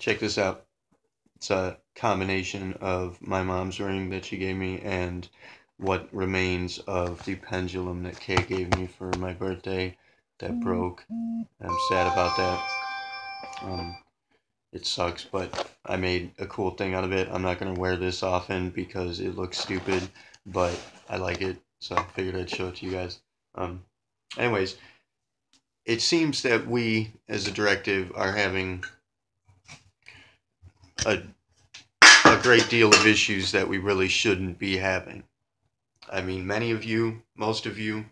Check this out. It's a combination of my mom's ring that she gave me and what remains of the pendulum that Kay gave me for my birthday that broke. I'm sad about that. It sucks, but I made a cool thing out of it. I'm not going to wear this often because it looks stupid, but I like it, so I figured I'd show it to you guys. Um, anyways, it seems that we, as a directive, are having a great deal of issues that we really shouldn't be having. I mean, many of you, most of you,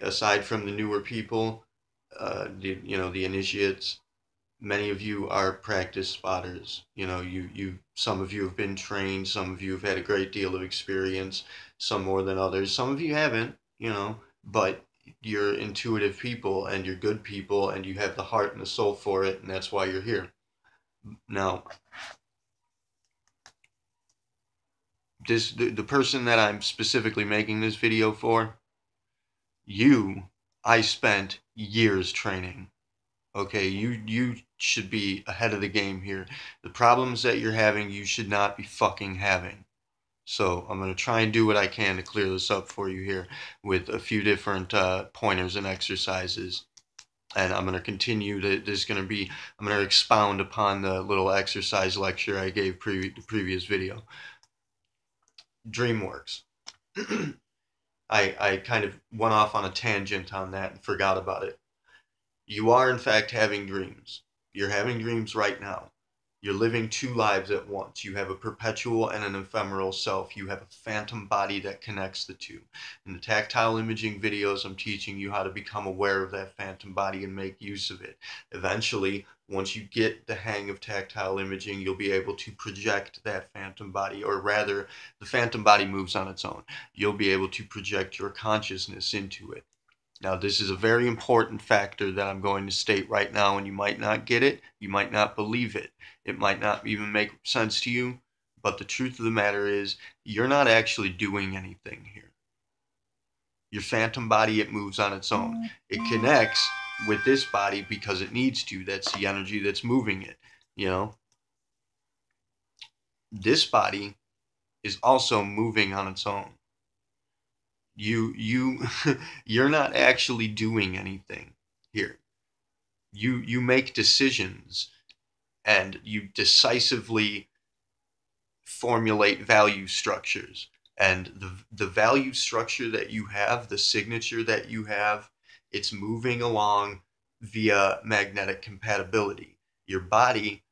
aside from the newer people, the initiates, many of you are practice spotters. Some of you have been trained, some of you have had a great deal of experience, some more than others. Some of you haven't, but you're intuitive people and you're good people and you have the heart and the soul for it, and that's why you're here. Now, the person that I'm specifically making this video for, I spent years training. Okay, you should be ahead of the game here. The problems that you're having, you should not be fucking having. So I'm going to try and do what I can to clear this up for you here with a few different pointers and exercises. And I'm going to continue to, I'm going to expound upon the little exercise lecture I gave the previous video. DreamWorks. I kind of went off on a tangent on that and forgot about it. You are, in fact, having dreams. You're having dreams right now. You're living two lives at once. You have a perpetual and an ephemeral self. You have a phantom body that connects the two. In the tactile imaging videos, I'm teaching you how to become aware of that phantom body and make use of it. Eventually, once you get the hang of tactile imaging, you'll be able to project that phantom body, or rather, the phantom body moves on its own. You'll be able to project your consciousness into it. Now, this is a very important factor that I'm going to state right now, and you might not get it, you might not believe it, it might not even make sense to you, but the truth of the matter is, you're not actually doing anything here. Your phantom body, it moves on its own. It connects with this body because it needs to. That's the energy that's moving it, This body is also moving on its own. You're not actually doing anything here. You make decisions and you decisively formulate value structures, and the value structure that you have, the signature that you have, it's moving along via magnetic compatibility. Your body,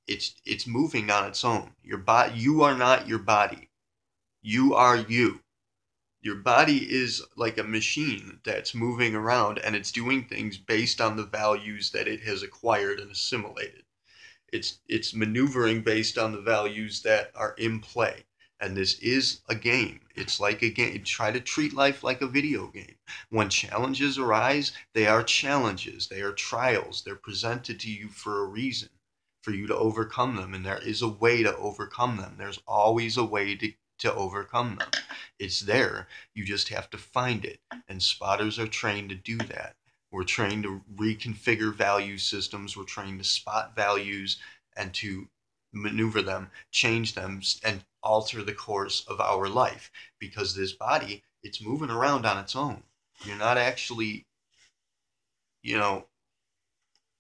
it's moving on its own. You are not your body. You are you. Your body is like a machine that's moving around, and it's doing things based on the values that it has acquired and assimilated. It's maneuvering based on the values that are in play. And this is a game. It's like a game. Try to treat life like a video game. When challenges arise, they are challenges. They are trials. They're presented to you for a reason, for you to overcome them. And there is a way to overcome them. There's always a way to overcome them. It's there. You just have to find it. And spotters are trained to do that. We're trained to reconfigure value systems. We're trained to spot values and to maneuver them, change them, and alter the course of our life. Because this body, it's moving around on its own. You're not actually, you're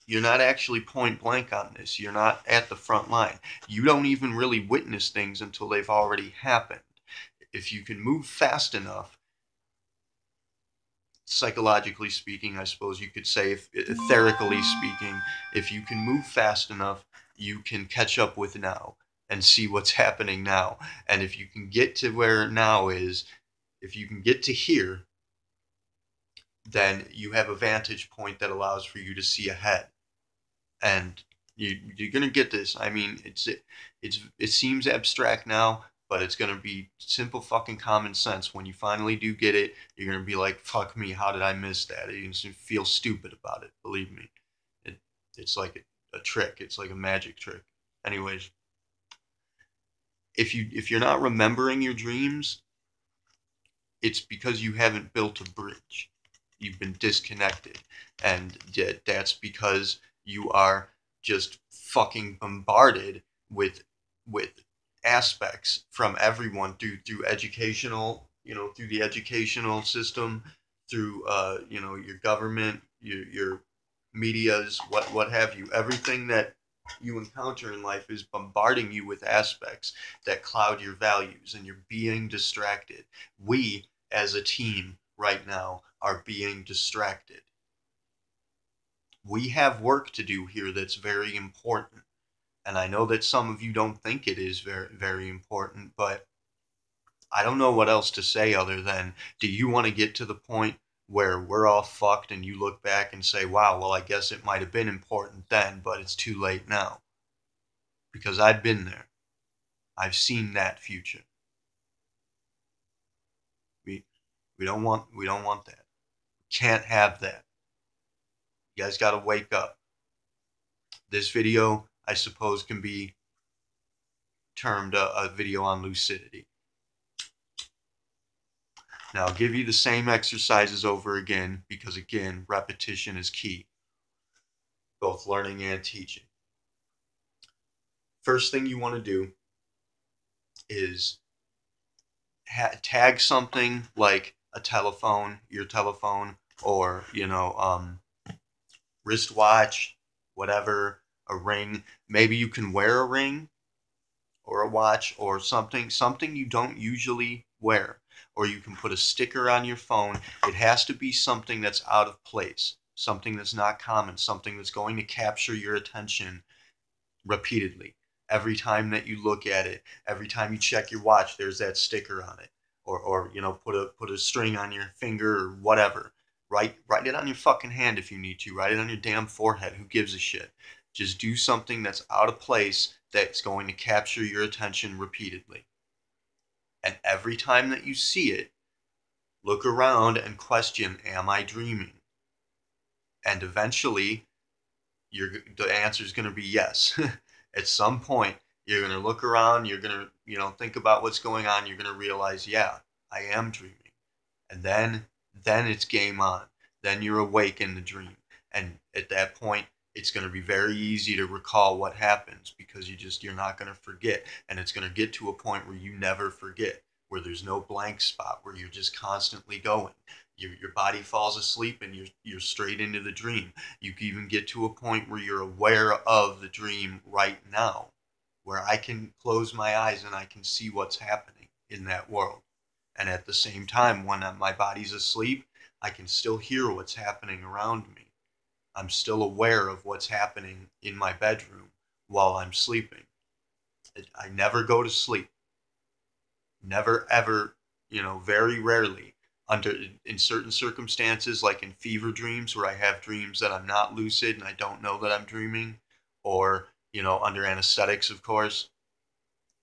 not actually point blank on this. You're not at the front line. You don't even really witness things until they've already happened. If you can move fast enough, psychologically speaking, I suppose you could say, etherically speaking, if you can move fast enough, you can catch up with now and see what's happening now. And if you can get to where now is, if you can get to here, then you have a vantage point that allows for you to see ahead. And you're going to get this. I mean, it seems abstract now, but it's going to be simple fucking common sense. When you finally do get it, you're going to be like, fuck me, how did I miss that? You're going to feel stupid about it, believe me. It's like a trick. It's like a magic trick. Anyways, if you're not remembering your dreams, it's because you haven't built a bridge. You've been disconnected. And that's because you are just fucking bombarded with aspects from everyone through educational, through the educational system, through your government, your medias, what have you. Everything that you encounter in life is bombarding you with aspects that cloud your values, and you're being distracted. We, as a team right now, are being distracted. We have work to do here that's very important. And I know that some of you don't think it is very, very important, but I don't know what else to say other than, do you want to get to the point where we're all fucked and you look back and say, wow, well, I guess it might have been important then, but it's too late now? Because I've been there. I've seen that future. We don't want that. We can't have that. You guys got to wake up. This video, I suppose, can be termed a video on lucidity. Now, I'll give you the same exercises over again because, again, repetition is key, both learning and teaching. First thing you want to do is tag something like a telephone, your telephone, or, wristwatch, whatever, a ring. Maybe you can wear a ring or a watch or something you don't usually wear. Or you can put a sticker on your phone. It has to be something that's out of place, something that's not common, something that's going to capture your attention repeatedly. Every time that you look at it, every time you check your watch, there's that sticker on it. Or put a string on your finger or whatever. Write it on your fucking hand if you need to. Write it on your damn forehead. Who gives a shit? Just do something that's out of place that's going to capture your attention repeatedly. And every time that you see it, look around and question, am I dreaming? And eventually, the answer is going to be yes. At some point, you're going to look around, you're going to, think about what's going on, you're going to realize, yeah, I am dreaming. And then it's game on. Then you're awake in the dream. And at that point, it's going to be very easy to recall what happens because you're not going to forget. And it's going to get to a point where you never forget, where there's no blank spot, where you're just constantly going. Your body falls asleep and you're straight into the dream. You can even get to a point where you're aware of the dream right now, where I can close my eyes and I can see what's happening in that world. And at the same time, when my body's asleep, I can still hear what's happening around me. I'm still aware of what's happening in my bedroom while I'm sleeping. I never go to sleep. Never, ever, very rarely, in certain circumstances, like in fever dreams where I have dreams that I'm not lucid and I don't know that I'm dreaming, or, under anesthetics, of course,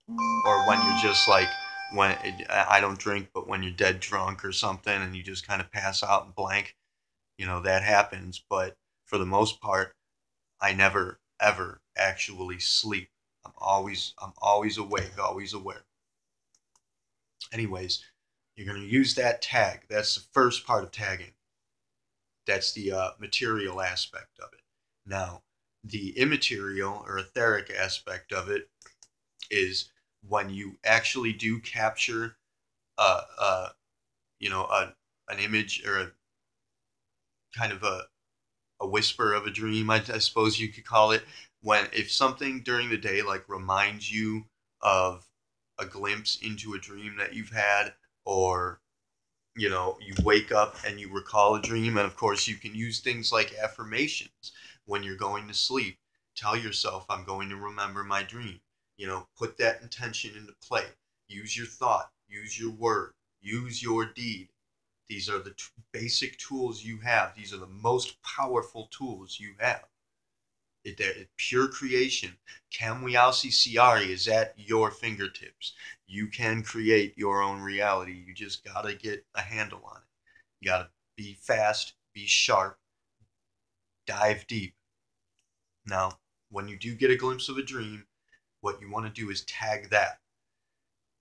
or when you're just like, I don't drink, but when you're dead drunk or something and you just kind of pass out and blank, that happens. But for the most part, I never, ever actually sleep. I'm always awake, always aware. Anyways, you're going to use that tag. That's the first part of tagging. That's the material aspect of it. Now, the immaterial or etheric aspect of it is when you actually do capture an image or a kind of a whisper of a dream, I suppose you could call it. If something during the day like reminds you of a glimpse into a dream that you've had, or you wake up and you recall a dream. And of course, you can use things like affirmations when you're going to sleep. Tell yourself, I'm going to remember my dream. Put that intention into play. Use your thought, use your word, use your deed. These are the basic tools you have. These are the most powerful tools you have. Pure creation. Kamwiausi Siari is at your fingertips. You can create your own reality. You just gotta get a handle on it. You gotta be fast, be sharp, dive deep. Now, when you do get a glimpse of a dream, what you want to do is tag that.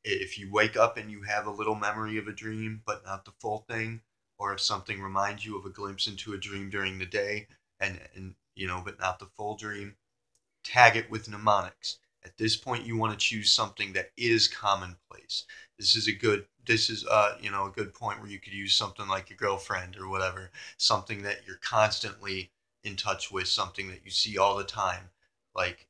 If you wake up and you have a little memory of a dream, but not the full thing, or if something reminds you of a glimpse into a dream during the day, and but not the full dream, Tag it with mnemonics. At this point, you want to choose something that is commonplace. This is a good point where you could use something like your girlfriend or whatever, something that you're constantly in touch with, something that you see all the time, like,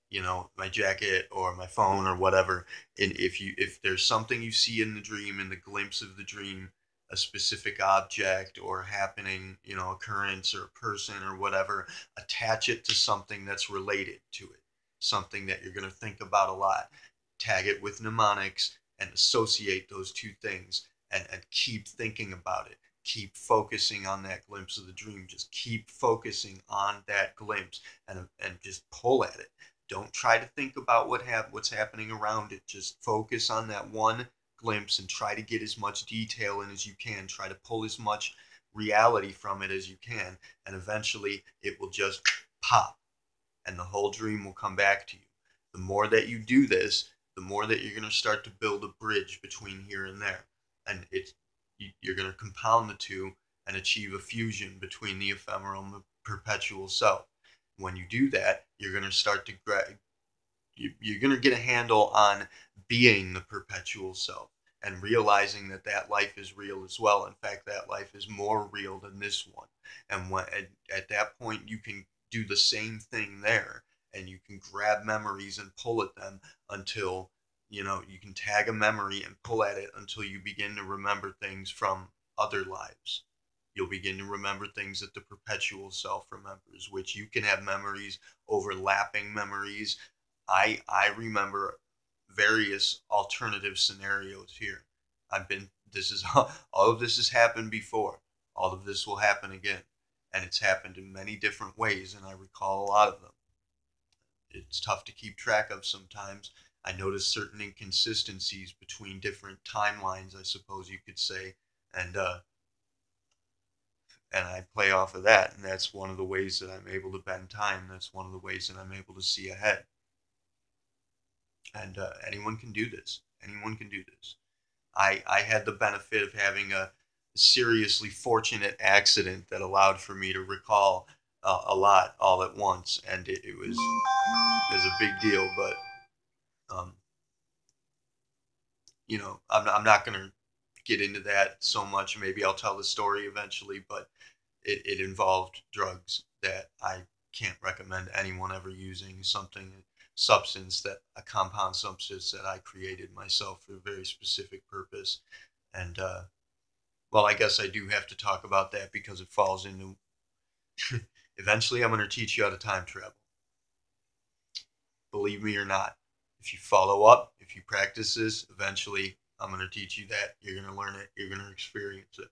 my jacket or my phone or whatever. And if there's something you see in the dream, in the glimpse of the dream, a specific object or happening, occurrence or person or whatever, attach it to something that's related to it, something that you're going to think about a lot. Tag it with mnemonics and associate those two things, and keep thinking about it. Keep focusing on that glimpse of the dream. Just keep focusing on that glimpse, and just pull at it. Don't try to think about what's happening around it. Just focus on that one glimpse and try to get as much detail in as you can. Try to pull as much reality from it as you can, and eventually it will just pop, and the whole dream will come back to you. The more that you do this, the more that you're going to start to build a bridge between here and there. And you're going to compound the two and achieve a fusion between the ephemeral and the perpetual self. When you do that, you're going to start to you're going to get a handle on being the perpetual self and realizing that life is real as well. In fact, that life is more real than this one. And at that point, you can do the same thing there, and you can grab memories and pull at them until, you can tag a memory and pull at it until you begin to remember things from other lives. You'll begin to remember things that the perpetual self remembers, which you can have memories, overlapping memories. I remember various alternative scenarios here. This is all of this has happened before. All of this will happen again. And it's happened in many different ways, and I recall a lot of them. It's tough to keep track of sometimes. I notice certain inconsistencies between different timelines, I suppose you could say, and I play off of that, and that's one of the ways that I'm able to bend time. That's one of the ways that I'm able to see ahead. And anyone can do this. Anyone can do this. I had the benefit of having a seriously fortunate accident that allowed for me to recall a lot all at once, and it was a big deal. But um, I'm not going to get into that so much. Maybe I'll tell the story eventually, but it involved drugs that I can't recommend anyone ever using. A compound substance that I created myself for a very specific purpose. And well, I guess I do have to talk about that because it falls into eventually I'm going to teach you how to time travel. Believe me or not, if you follow up, if you practice this, eventually I'm going to teach you that. You're going to learn it. You're going to experience it.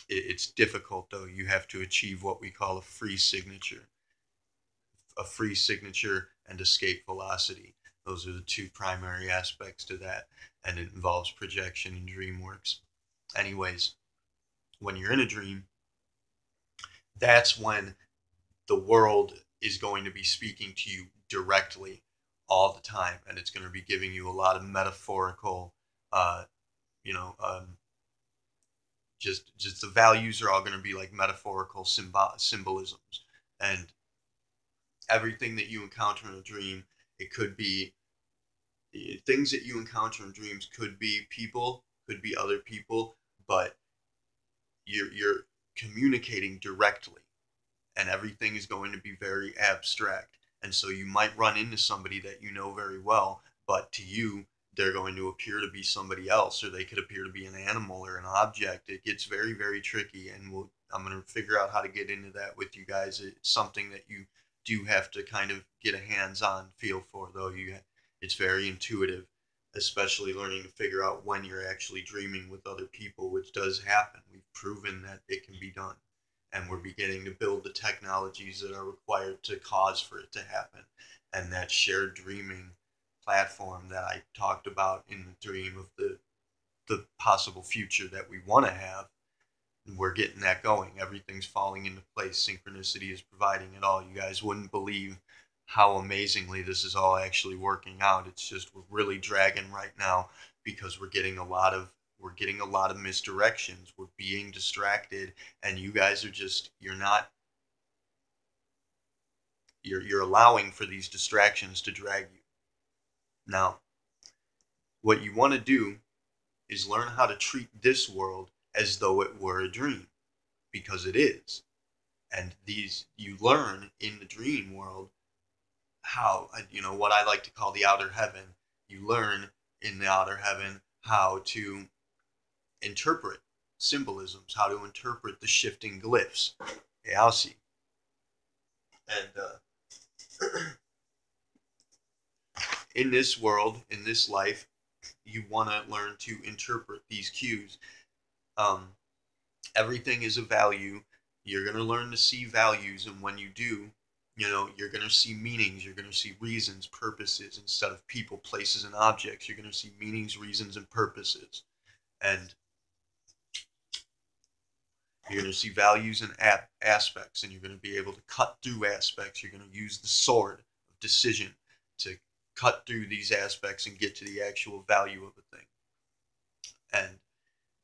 It's difficult, though. You have to achieve what we call a free signature. A free signature and escape velocity. Those are the two primary aspects to that, and it involves projection and DreamWorks. Anyways, when you're in a dream, that's when the world is going to be speaking to you directly all the time, and it's going to be giving you a lot of metaphorical, uh, you know, um, just the values are all going to be like metaphorical symbolisms, and everything that you encounter in a dream, it could be things that you encounter in dreams could be people, could be other people, but you're communicating directly, and everything is going to be very abstract. And so you might run into somebody that you know very well, but to you, they're going to appear to be somebody else, or they could appear to be an animal or an object. It gets very, very tricky, and I'm going to figure out how to get into that with you guys. It's something that you do have to kind of get a hands-on feel for, though. It's very intuitive, especially learning to figure out when you're actually dreaming with other people, which does happen. We've proven that it can be done, and we're beginning to build the technologies that are required to cause for it to happen. And that shared dreaming platform that I talked about in the dream of the possible future that we want to have, we're getting that going. Everything's falling into place. Synchronicity is providing it all. You guys wouldn't believe how amazingly this is all actually working out. It's just we're really dragging right now because we're getting a lot of misdirections. We're being distracted, and you guys are just, you're not You're allowing for these distractions to drag you. Now, what you want to do is learn how to treat this world as though it were a dream, because it is. And these, you learn in the dream world how, what I like to call the outer heaven. You learn in the outer heaven how to interpret symbolisms, how to interpret the shifting glyphs. Okay, I'll see. And in this world, in this life, you want to learn to interpret these cues. Everything is a value. You're going to learn to see values, and when you do, you're going to see meanings. You're going to see reasons, purposes, instead of people, places, and objects. You're going to see meanings, reasons, and purposes. And you're going to see values and aspects, and you're going to be able to cut through aspects. You're going to use the sword of decision to cut through these aspects and get to the actual value of a thing. And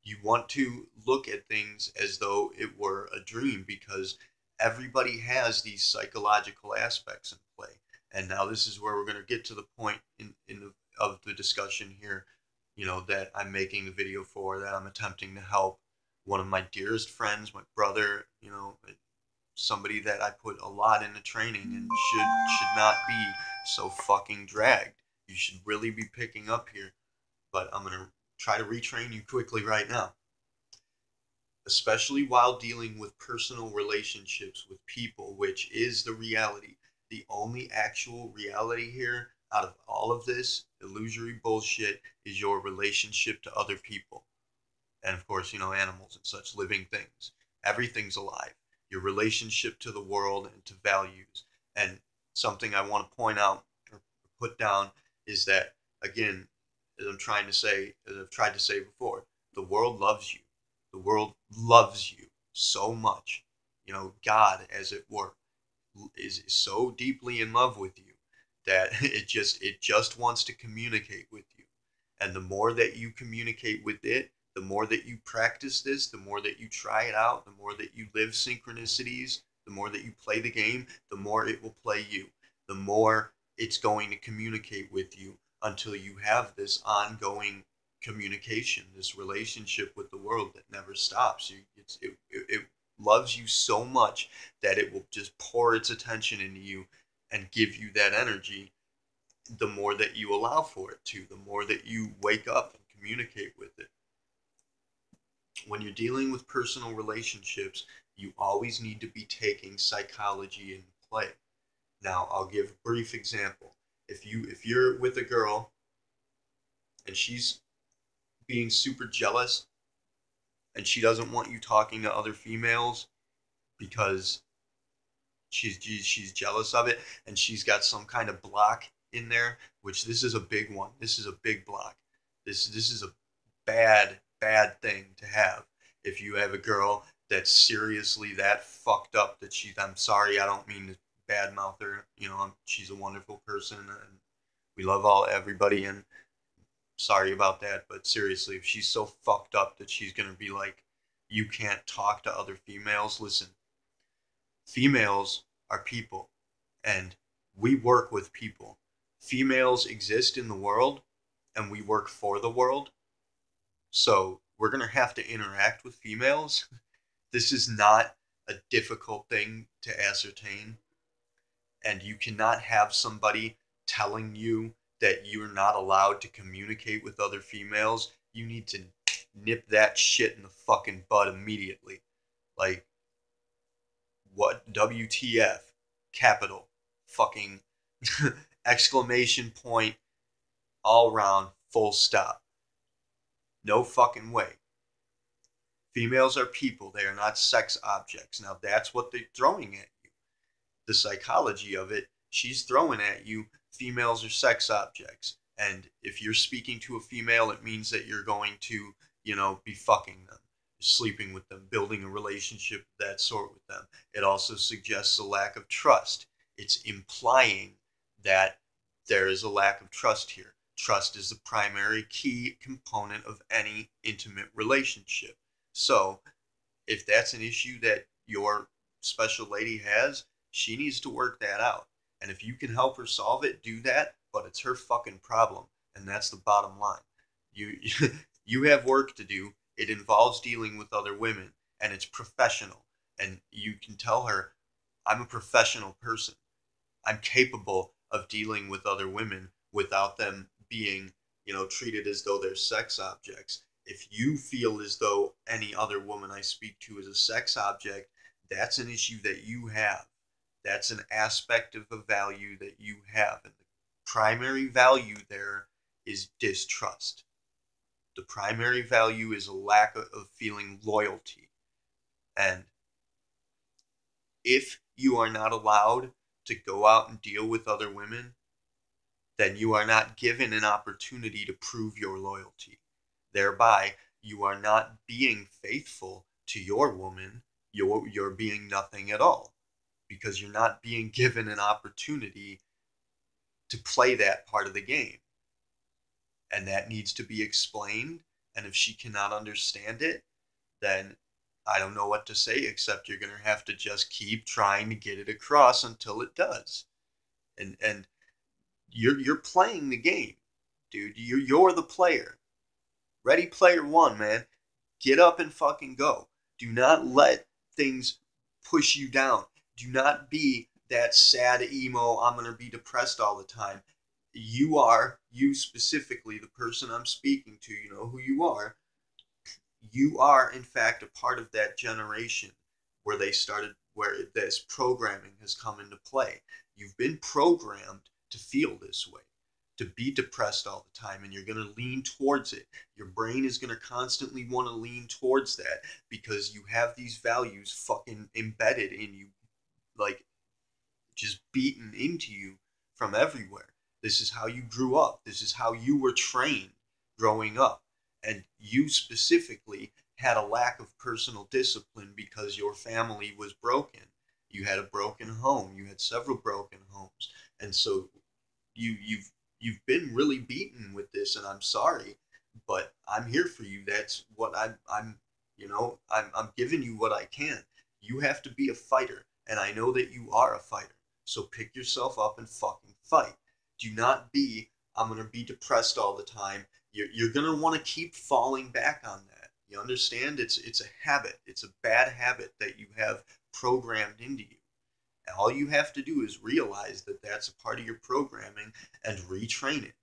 you want to look at things as though it were a dream, because everybody has these psychological aspects in play. And now this is where we're going to get to the point of the discussion here, that I'm making the video for, that I'm attempting to help one of my dearest friends, my brother, somebody that I put a lot into training and should not be so fucking dragged. You should really be picking up here. But I'm going to try to retrain you quickly right now. Especially while dealing with personal relationships with people, which is the reality. The only actual reality here out of all of this illusory bullshit is your relationship to other people. And of course, animals and such, living things. Everything's alive. Your relationship to the world and to values. And something I want to point out or put down is that, again, as I've tried to say before, the world loves you. The world loves you so much. God, as it were, is so deeply in love with you that it just wants to communicate with you. And the more that you communicate with it, the more that you practice this, the more that you try it out, the more that you live synchronicities, the more that you play the game, the more it will play you. The more it's going to communicate with you until you have this ongoing communication, this relationship with the world that never stops. It loves you so much that it will just pour its attention into you and give you that energy. The more that you allow for it to, the more that you wake up and communicate with it. When you're dealing with personal relationships, you always need to be taking psychology into play. Now, I'll give a brief example. If you're with a girl and she's being super jealous and she doesn't want you talking to other females because she's jealous of it, and she's got some kind of block in there, which this is a big one. This is a big block. This is a bad thing to have. If you have a girl that's seriously that fucked up that I'm sorry, I don't mean to badmouth her. She's a wonderful person and we love everybody, and sorry about that, but seriously, if she's so fucked up that she's going to be like, you can't talk to other females, listen, females are people, and we work with people. Females exist in the world, and we work for the world. So we're going to have to interact with females. This is not a difficult thing to ascertain. And you cannot have somebody telling you that you're not allowed to communicate with other females. You need to nip that shit in the fucking bud immediately. Like, what? WTF? Capital. Fucking exclamation point. All round. Full stop. No fucking way. Females are people. They are not sex objects. Now that's what they're throwing at you. The psychology of it, she's throwing at you, females are sex objects. And if you're speaking to a female, it means that you're going to, be fucking them, sleeping with them, building a relationship of that sort with them. It also suggests a lack of trust. It's implying that there is a lack of trust here. Trust is the primary key component of any intimate relationship. So if that's an issue that your special lady has, she needs to work that out. And if you can help her solve it, do that, but it's her fucking problem. And that's the bottom line. You you have work to do. It involves dealing with other women, and it's professional. And you can tell her, I'm a professional person. I'm capable of dealing with other women without them being, treated as though they're sex objects. If you feel as though any other woman I speak to is a sex object, that's an issue that you have. That's an aspect of a value that you have. And the primary value there is distrust. The primary value is a lack of feeling loyalty. And if you are not allowed to go out and deal with other women, then you are not given an opportunity to prove your loyalty. Thereby, you are not being faithful to your woman. You're being nothing at all, because you're not being given an opportunity to play that part of the game. And that needs to be explained. And if she cannot understand it, then I don't know what to say, except you're going to have to just keep trying to get it across until it does. And you're playing the game, dude. You're the player. Ready Player One, man. Get up and fucking go. Do not let things push you down. Do not be that sad emo, I'm going to be depressed all the time. You specifically, the person I'm speaking to, you know who you are. You are, in fact, a part of that generation where this programming has come into play. You've been programmed to feel this way, to be depressed all the time, and you're going to lean towards it. Your brain is going to constantly want to lean towards that because you have these values fucking embedded in you, like just beaten into you from everywhere. This is how you grew up. This is how you were trained growing up. And you specifically had a lack of personal discipline because your family was broken. You had a broken home. You had several broken homes. And so you've been really beaten with this, and I'm sorry, but I'm here for you. That's what I'm giving you what I can. You have to be a fighter, and I know that you are a fighter. So pick yourself up and fucking fight. Do not be, I'm going to be depressed all the time. You're going to want to keep falling back on that. You understand? It's a habit. It's a bad habit that you have programmed into you. And all you have to do is realize that that's a part of your programming and retrain it.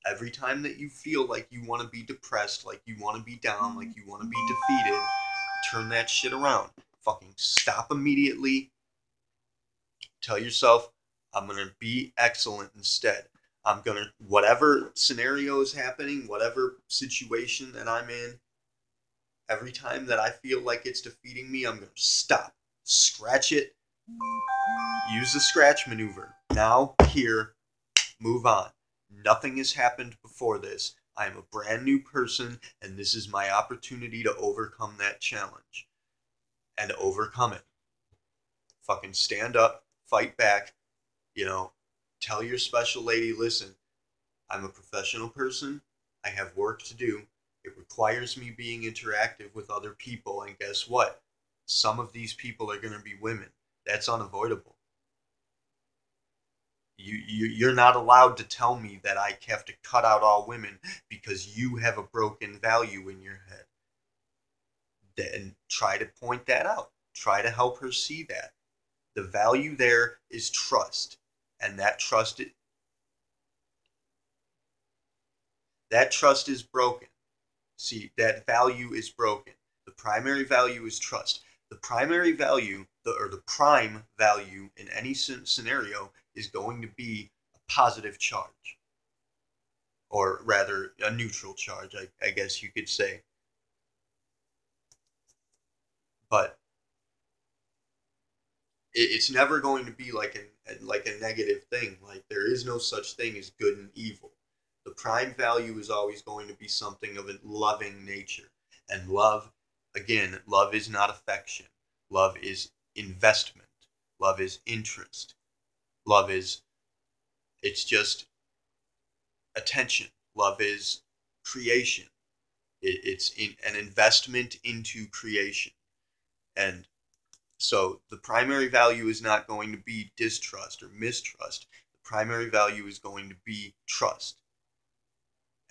Every time that you feel like you want to be depressed, like you want to be down, like you want to be defeated, turn that shit around. Fucking stop immediately. Tell yourself, I'm going to be excellent instead. I'm going to, whatever scenario is happening, whatever situation that I'm in, every time that I feel like it's defeating me, I'm going to stop, scratch it, use the scratch maneuver. Now, here, move on. Nothing has happened before this. I am a brand new person, and this is my opportunity to overcome that challenge. And overcome it. Fucking stand up, fight back, tell your special lady, listen, I'm a professional person. I have work to do. It requires me being interactive with other people. And guess what? Some of these people are going to be women. That's unavoidable. You're not allowed to tell me that I have to cut out all women because you have a broken value in your head. Then try to point that out. Try to help her see that. The value there is trust. And that trust is broken. See, that value is broken. The primary value is trust. The primary value, the prime value in any scenario is going to be a positive charge. Or rather, a neutral charge, I guess you could say. But it's never going to be like a negative thing. Like, there is no such thing as good and evil. The prime value is always going to be something of a loving nature. And love, again, love is not affection. Love is investment. Love is interest. Love is, it's just attention. Love is creation. It's an investment into creation. And So the primary value is not going to be distrust or mistrust. The primary value is going to be trust.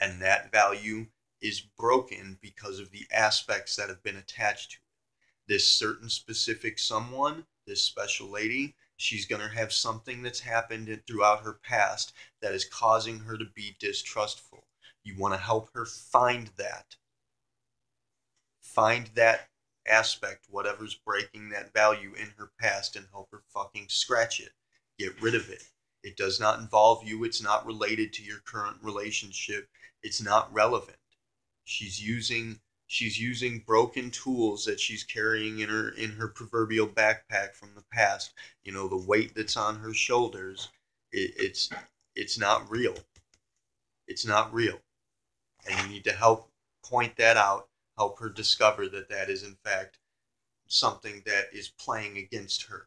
And that value is broken because of the aspects that have been attached to it. This certain specific someone, this special lady, she's going to have something that's happened throughout her past that is causing her to be distrustful. You want to help her find that. Find that aspect, whatever's breaking that value in her past, and help her fucking scratch it. Get rid of it. It does not involve you. It's not related to your current relationship. It's not relevant. She's using broken tools that she's carrying in her proverbial backpack from the past. You know, the weight that's on her shoulders. It's not real. It's not real. And you need to help point that out, help her discover that that is in fact something that is playing against her.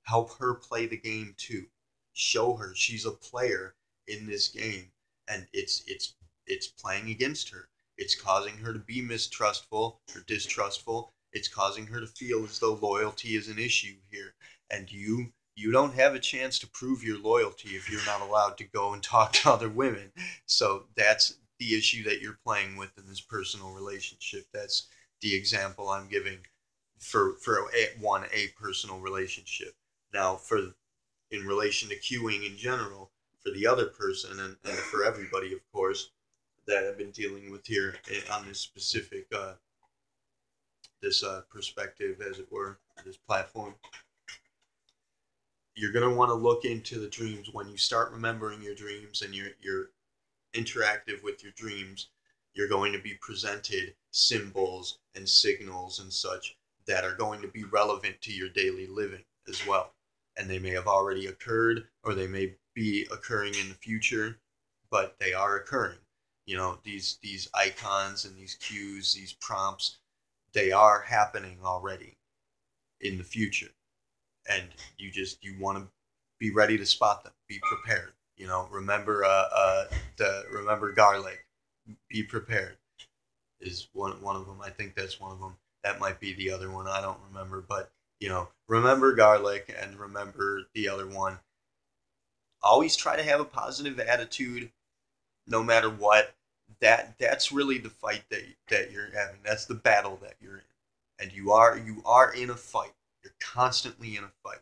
Help her play the game too. Show her she's a player in this game, and it's playing against her. It's causing her to be mistrustful or distrustful. It's causing her to feel as though loyalty is an issue here. And you don't have a chance to prove your loyalty if you're not allowed to go and talk to other women. So that's the issue that you're playing with in this personal relationship. That's the example I'm giving for a personal relationship. Now, for in relation to queuing in general, for the other person and for everybody, of course, that I've been dealing with here on this specific perspective, as it were, this platform. You're going to want to look into the dreams when you start remembering your dreams and you're interactive with your dreams. You're going to be presented symbols and signals and such that are going to be relevant to your daily living as well. And they may have already occurred, or they may be occurring in the future, but they are occurring. You know, these icons and these cues, these prompts, they are happening already in the future. And you want to be ready to spot them, be prepared. You know, remember remember garlic, be prepared is one of them. I think that's one of them. That might be the other one. I don't remember, but you know, remember garlic and remember the other one. Always try to have a positive attitude, no matter what. That's really the fight that you're having. That's the battle that you're in, and you are in a fight. You're constantly in a fight.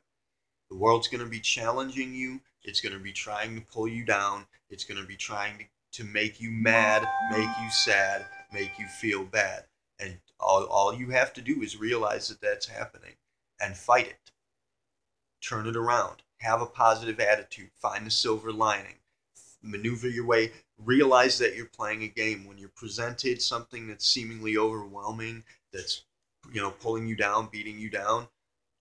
The world's going to be challenging you. It's going to be trying to pull you down. It's going to be trying to make you mad, make you sad, make you feel bad. And all you have to do is realize that that's happening and fight it. Turn it around. Have a positive attitude. Find the silver lining. Maneuver your way. Realize that you're playing a game. When you're presented something that's seemingly overwhelming, that's, you know, pulling you down, beating you down,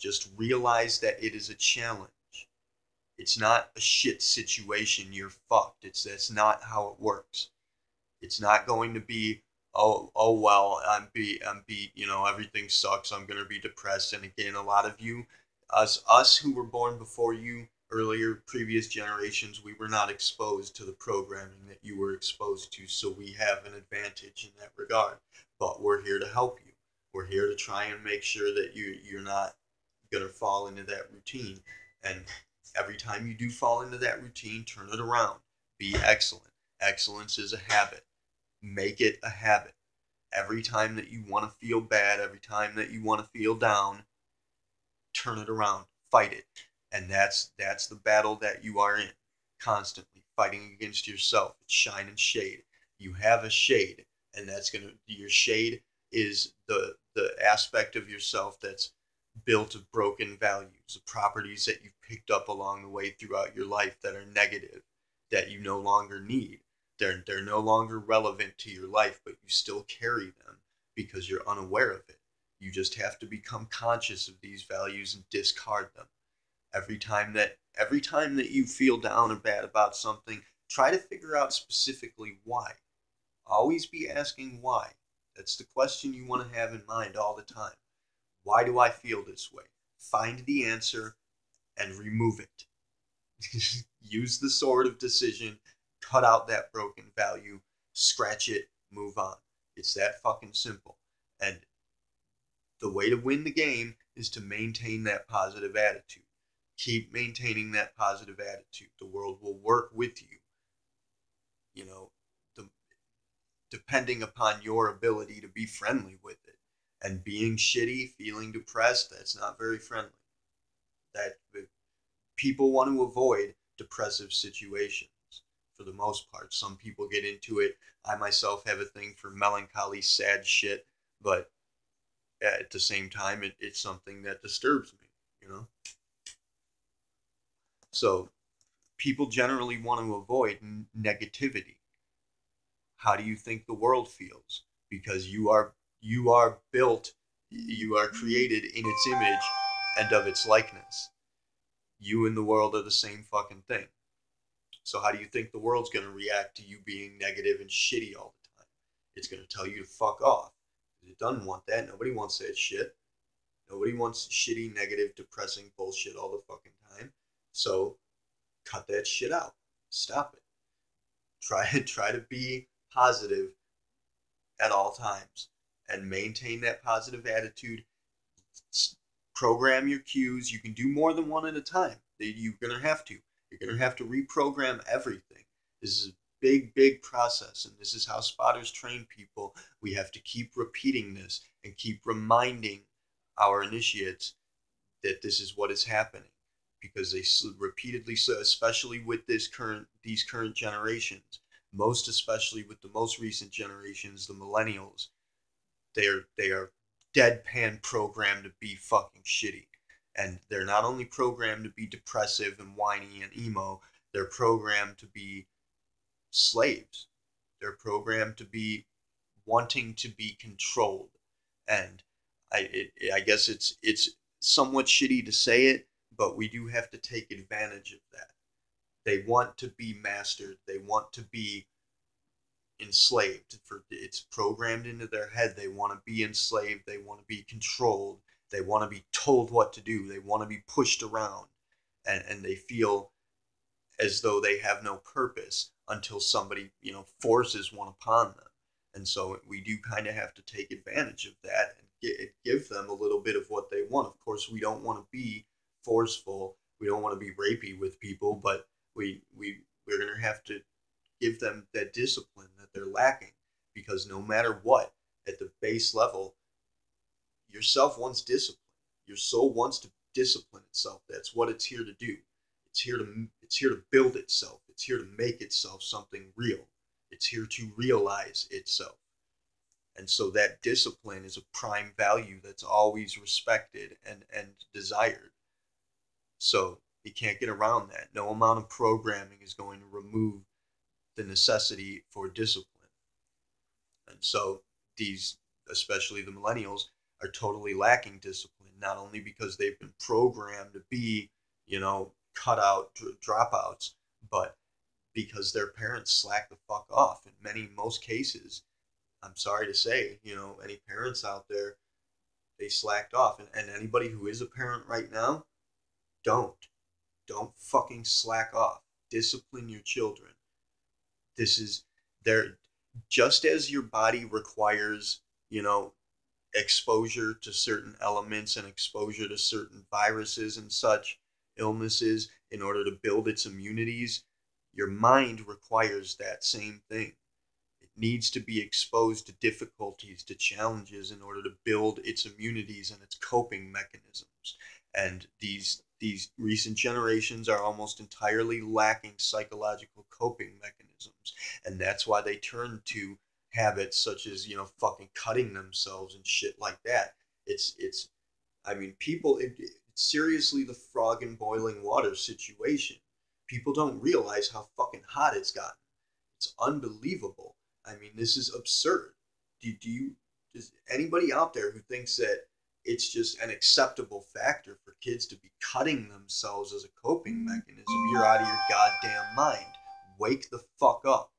just realize that it is a challenge. It's not a shit situation. You're fucked. That's not how it works. It's not going to be, oh well, I'm beat. You know, everything sucks. I'm gonna be depressed. And again, a lot of you, us who were born before you, earlier previous generations, we were not exposed to the programming that you were exposed to, so we have an advantage in that regard. But we're here to help you. We're here to try and make sure that you're not gonna fall into that routine. And every time you do fall into that routine, turn it around. Be excellent. Excellence is a habit. Make it a habit. Every time that you want to feel bad, every time that you want to feel down, turn it around. Fight it. And that's the battle that you are in. Constantly fighting against yourself. It's shine and shade. You have a shade, and your shade is the aspect of yourself that's built of broken values, the properties that you've picked up along the way throughout your life that are negative, that you no longer need. They're no longer relevant to your life, but you still carry them because you're unaware of it. You just have to become conscious of these values and discard them. Every time that you feel down or bad about something, try to figure out specifically why. Always be asking why. That's the question you want to have in mind all the time. Why do I feel this way? Find the answer and remove it. Use the sword of decision, cut out that broken value, scratch it, move on. It's that fucking simple. And the way to win the game is to maintain that positive attitude. Keep maintaining that positive attitude. The world will work with you. You know, the, depending upon your ability to be friendly with it. And being shitty, feeling depressed, that's not very friendly. That people want to avoid depressive situations for the most part. Some people get into it. I myself have a thing for melancholy, sad shit, but at the same time, it's something that disturbs me, you know? So people generally want to avoid negativity. How do you think the world feels? Because you are built, you are created in its image and of its likeness. You and the world are the same fucking thing. So how do you think the world's going to react to you being negative and shitty all the time? It's going to tell you to fuck off. It doesn't want that. Nobody wants that shit. Nobody wants shitty, negative, depressing bullshit all the fucking time. So cut that shit out. Stop it. Try to be positive at all times and maintain that positive attitude. Program your cues. You can do more than one at a time. You're going to have to. You're going to have to reprogram everything. This is a big, big process, and this is how spotters train people. We have to keep repeating this and keep reminding our initiates that this is what is happening, because they repeatedly, especially with these current generations, most especially with the most recent generations, the millennials, they are deadpan programmed to be fucking shitty. And they're not only programmed to be depressive and whiny and emo, they're programmed to be slaves. They're programmed to be wanting to be controlled. And I guess it's somewhat shitty to say it, but we do have to take advantage of that. They want to be mastered. They want to be enslaved. It's programmed into their head. They want to be enslaved. They want to be controlled. They want to be told what to do. They want to be pushed around. And they feel as though they have no purpose until somebody, forces one upon them. And so we do kind of have to take advantage of that and give them a little bit of what they want. Of course, we don't want to be forceful. We don't want to be rapey with people, but we're going to have to give them that discipline that they're lacking, because no matter what, at the base level, yourself wants discipline. Your soul wants to discipline itself. That's what it's here to do. It's here to build itself. It's here to make itself something real. It's here to realize itself. And so that discipline is a prime value that's always respected and desired. So you can't get around that. No amount of programming is going to remove the necessity for discipline. And so these, especially the millennials, are totally lacking discipline, not only because they've been programmed to be, cut out dropouts, but because their parents slack the fuck off. In most cases, I'm sorry to say, any parents out there, they slacked off. And anybody who is a parent right now, don't fucking slack off. Discipline your children. This is there, just as your body requires, exposure to certain elements and exposure to certain viruses and such illnesses in order to build its immunities, your mind requires that same thing. It needs to be exposed to difficulties, to challenges in order to build its immunities and its coping mechanisms. And these recent generations are almost entirely lacking psychological coping mechanisms. And that's why they turn to habits such as, fucking cutting themselves and shit like that. It's people, it's seriously the frog in boiling water situation. People don't realize how fucking hot it's gotten. It's unbelievable. This is absurd. Does anybody out there who thinks that it's just an acceptable factor for kids to be cutting themselves as a coping mechanism, you're out of your goddamn mind. Wake the fuck up.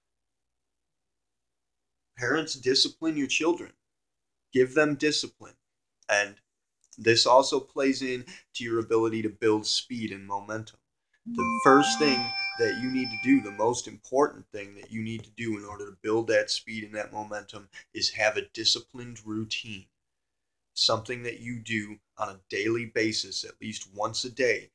Parents, discipline your children. Give them discipline. And this also plays in to your ability to build speed and momentum. The first thing that you need to do, the most important thing that you need to do in order to build that speed and that momentum, is have a disciplined routine. something that you do on a daily basis, at least once a day,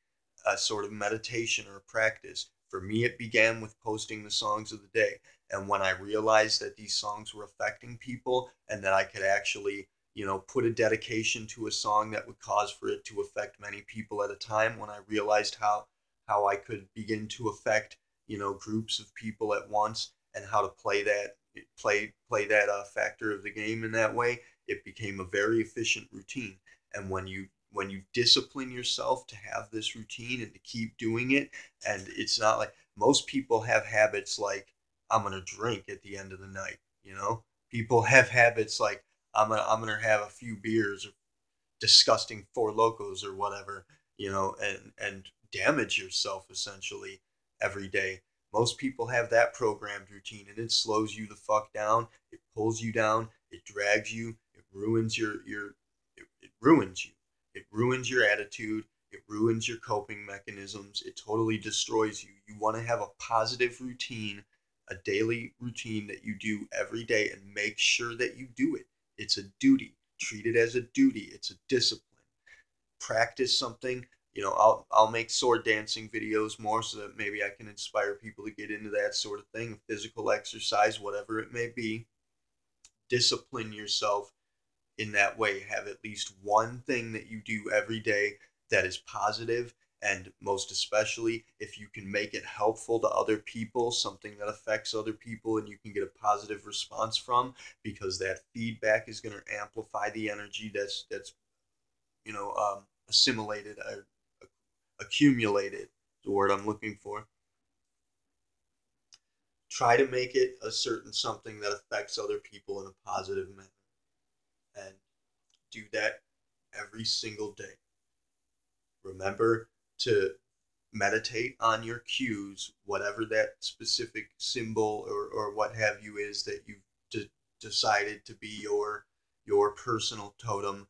a sort of meditation or practice. For me, it began with posting the songs of the day. And when I realized that these songs were affecting people and that I could actually, put a dedication to a song that would cause for it to affect many people at a time, when I realized how I could begin to affect, groups of people at once, and how to play that factor of the game in that way, it became a very efficient routine. And when you discipline yourself to have this routine and to keep doing it, and it's not like most people have habits like, I'm gonna drink at the end of the night. People have habits like, I'm gonna have a few beers or disgusting Four Locos or whatever, and damage yourself essentially every day. Most people have that programmed routine, and it slows you the fuck down. It pulls you down. It drags you. It ruins it ruins you. It ruins your attitude. It ruins your coping mechanisms. It totally destroys you. You want to have a positive routine, a daily routine that you do every day, and make sure that you do it. It's a duty. Treat it as a duty. It's a discipline. Practice something. I'll make sword dancing videos more so that maybe I can inspire people to get into that sort of thing, physical exercise, whatever it may be. Discipline yourself in that way. Have at least one thing that you do every day that is positive, and most especially if you can make it helpful to other people, something that affects other people and you can get a positive response from, because that feedback is going to amplify the energy that's assimilated or accumulated, the word I'm looking for. Try to make it a certain something that affects other people in a positive manner, and do that every single day. Remember to meditate on your cues, whatever that specific symbol or what have you is that you've decided to be your personal totem.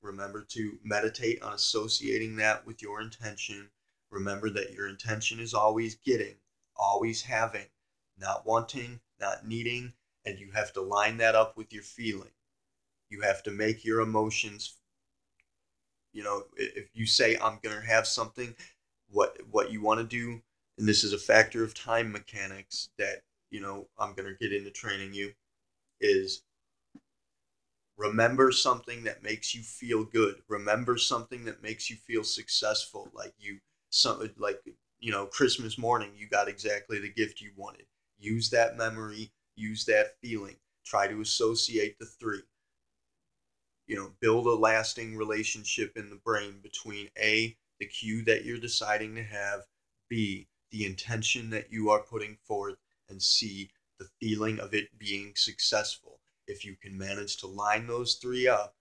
Remember to meditate on associating that with your intention. Remember that your intention is always getting, always having, not wanting, not needing, and you have to line that up with your feeling. You have to make your emotions, if you say, I'm going to have something, what you want to do, and this is a factor of time mechanics that, I'm going to get into training you, is remember something that makes you feel good. Remember something that makes you feel successful. Christmas morning, you got exactly the gift you wanted. Use that memory, use that feeling. Try to associate the three. Build a lasting relationship in the brain between A, the cue that you're deciding to have, B, the intention that you are putting forth, and C, the feeling of it being successful. If you can manage to line those three up,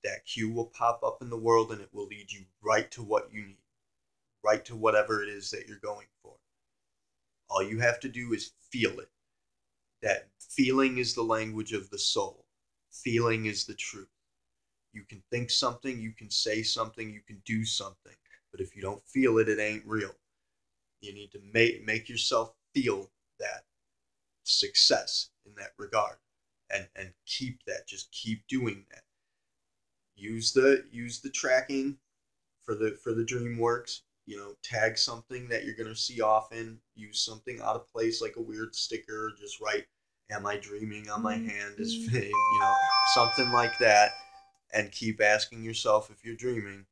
that cue will pop up in the world and it will lead you right to what you need, right to whatever it is that you're going for. All you have to do is feel it. That feeling is the language of the soul. Feeling is the truth. You can think something, you can say something, you can do something, but if you don't feel it, it ain't real. You need to make yourself feel that success in that regard, and keep that. Just keep doing that. Use the tracking for the DreamWorks. Tag something that you're gonna see often. Use something out of place like a weird sticker. Just write, "Am I dreaming?" on my hand is fake. Something like that, and keep asking yourself if you're dreaming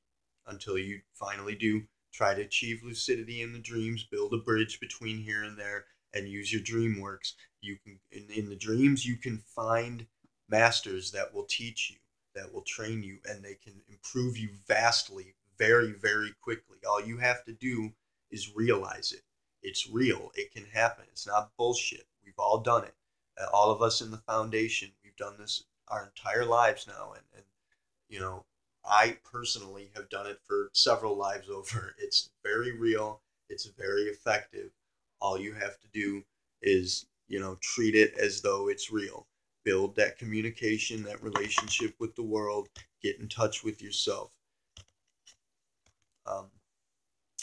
until you finally do. Try to achieve lucidity in the dreams. Build a bridge between here and there, and use your DreamWorks. You can in the dreams you can find masters that will teach you, that will train you, and they can improve you vastly, very, very quickly. All you have to do is realize it. It's real. It can happen. It's not bullshit. We've all done it. All of us in the foundation, we've done this our entire lives now, and I personally have done it for several lives over. It's very real. It's very effective. All you have to do is, treat it as though it's real. Build that communication, that relationship with the world. Get in touch with yourself. Um,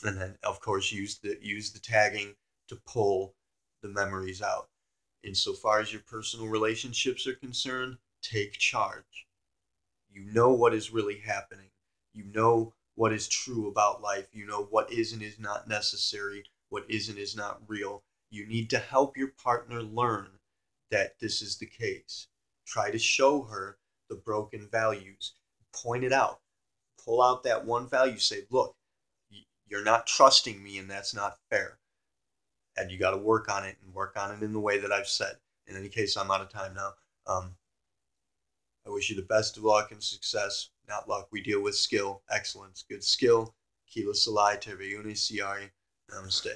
and then, of course, use the tagging to pull the memories out. Insofar as your personal relationships are concerned, take charge. You know what is really happening. You know what is true about life. You know what is and is not necessary, what is and is not real. You need to help your partner learn that this is the case. Try to show her the broken values. Point it out. Pull out that one value. Say, look, you're not trusting me, and that's not fair. And you got to work on it and work on it in the way that I've said. In any case, I'm out of time now. I wish you the best of luck and success. Not luck. We deal with skill, excellence, good skill. Kila Salai, Terveuni Siari. Namaste.